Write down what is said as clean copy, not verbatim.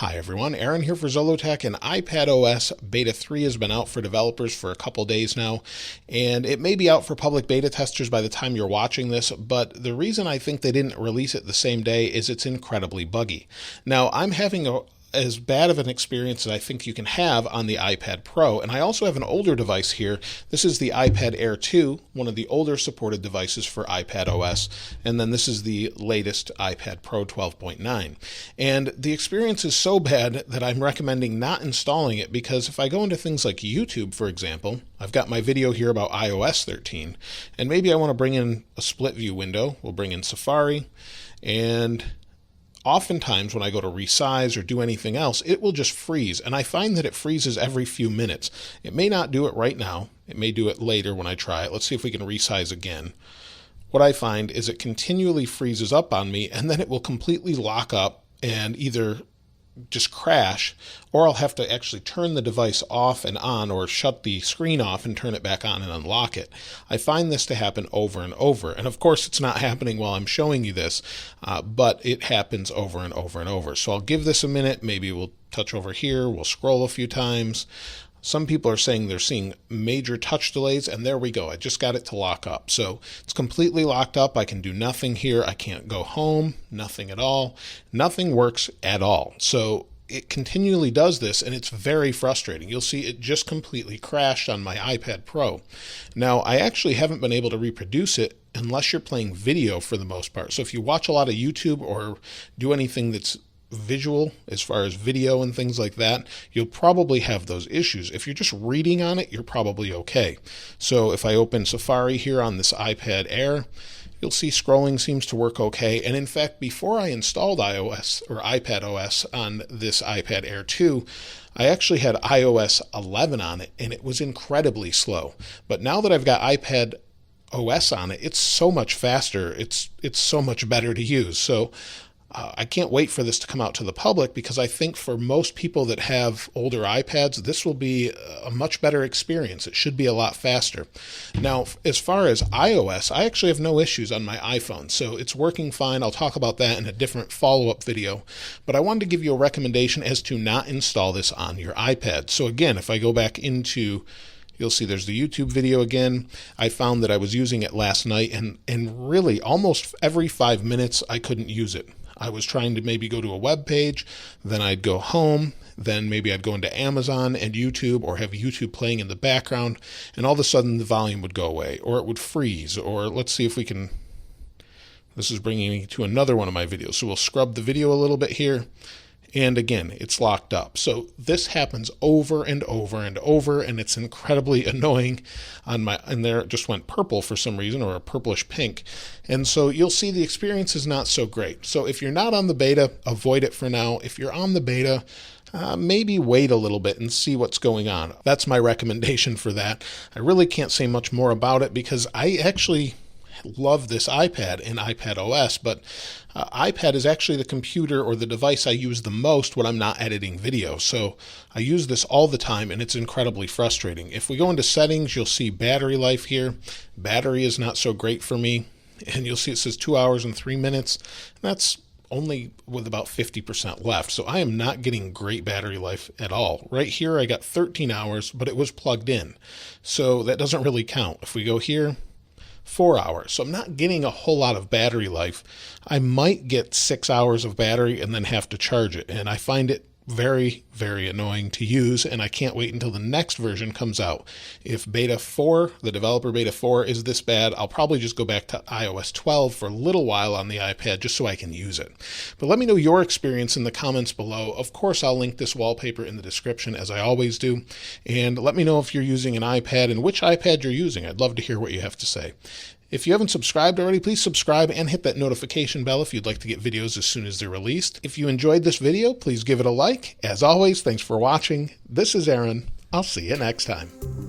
Hi everyone, Aaron here for Zollotech, and iPad OS Beta 3 has been out for developers for a couple days now, and it may be out for public beta testers by the time you're watching this, but the reason I think they didn't release it the same day is it's incredibly buggy. Now, I'm having as bad of an experience as I think you can have on the iPad Pro, and I also have an older device here. This is the iPad Air 2, one of the older supported devices for iPad OS, and then this is the latest iPad Pro 12.9. And the experience is so bad that I'm recommending not installing it, because if I go into things like YouTube, for example, I've got my video here about iOS 13, and maybe I want to bring in a split view window. We'll bring in Safari, and oftentimes when I go to resize or do anything else, it will just freeze. And I find that it freezes every few minutes. It may not do it right now. It may do it later when I try it. Let's see if we can resize again. What I find is it continually freezes up on me, and then it will completely lock up and either just crash, or I'll have to actually turn the device off and on, or shut the screen off and turn it back on and unlock it. I find this to happen over and over, and of course it's not happening while I'm showing you this, but it happens over and over and over. So I'll give this a minute. Maybe we'll touch over here, we'll scroll a few times. Some people are saying they're seeing major touch delays, and there we go. I just got it to lock up. So it's completely locked up. I can do nothing here. I can't go home, nothing at all. Nothing works at all. So it continually does this, and it's very frustrating. You'll see it just completely crashed on my iPad Pro. Now, I actually haven't been able to reproduce it unless you're playing video for the most part. So if you watch a lot of YouTube or do anything that's visual, as far as video and things like that, you'll probably have those issues. If you're just reading on it, you're probably okay. So if I open Safari here on this iPad Air, you'll see scrolling seems to work okay. And in fact, before I installed iOS or iPad OS on this iPad Air 2, I actually had iOS 11 on it, and it was incredibly slow. But now that I've got iPad OS on it, it's so much faster. It's so much better to use. So I can't wait for this to come out to the public, because I think for most people that have older iPads, this will be a much better experience. It should be a lot faster. Now, as far as iOS, I actually have no issues on my iPhone, so it's working fine. I'll talk about that in a different follow-up video, but I wanted to give you a recommendation as to not install this on your iPad. So again, if I go back into, you'll see there's the YouTube video again. I found that I was using it last night, and really almost every 5 minutes I couldn't use it. I was trying to maybe go to a web page, then I'd go home, then maybe I'd go into Amazon and YouTube, or have YouTube playing in the background, and all of a sudden the volume would go away, or it would freeze. Or let's see if we can, this is bringing me to another one of my videos. So we'll scrub the video a little bit here, and again, it's locked up. So this happens over and over and over, and it's incredibly annoying on my, and there it just went purple for some reason, or a purplish pink. And so you'll see the experience is not so great. So if you're not on the beta, avoid it for now. If you're on the beta, maybe wait a little bit and see what's going on. That's my recommendation for that. I really can't say much more about it, because I actually love this iPad and iPad OS, but iPad is actually the computer or the device I use the most when I'm not editing video. So I use this all the time, and it's incredibly frustrating. If we go into settings, you'll see battery life here. Battery is not so great for me, and you'll see it says 2 hours and 3 minutes. And that's only with about 50% left. So I am not getting great battery life at all. Right here, I got 13 hours, but it was plugged in. So that doesn't really count. If we go here, 4 hours. So I'm not getting a whole lot of battery life. I might get 6 hours of battery and then have to charge it. And I find it very, very annoying to use, and I can't wait until the next version comes out. If beta 4, the developer beta 4, is this bad, I'll probably just go back to iOS 12 for a little while on the iPad just so I can use it. But let me know your experience in the comments below. Of course, I'll link this wallpaper in the description, as I always do. And let me know if you're using an iPad and which iPad you're using. I'd love to hear what you have to say. If you haven't subscribed already, please subscribe and hit that notification bell if you'd like to get videos as soon as they're released. If you enjoyed this video, please give it a like. As always, thanks for watching. This is Aaron. I'll see you next time.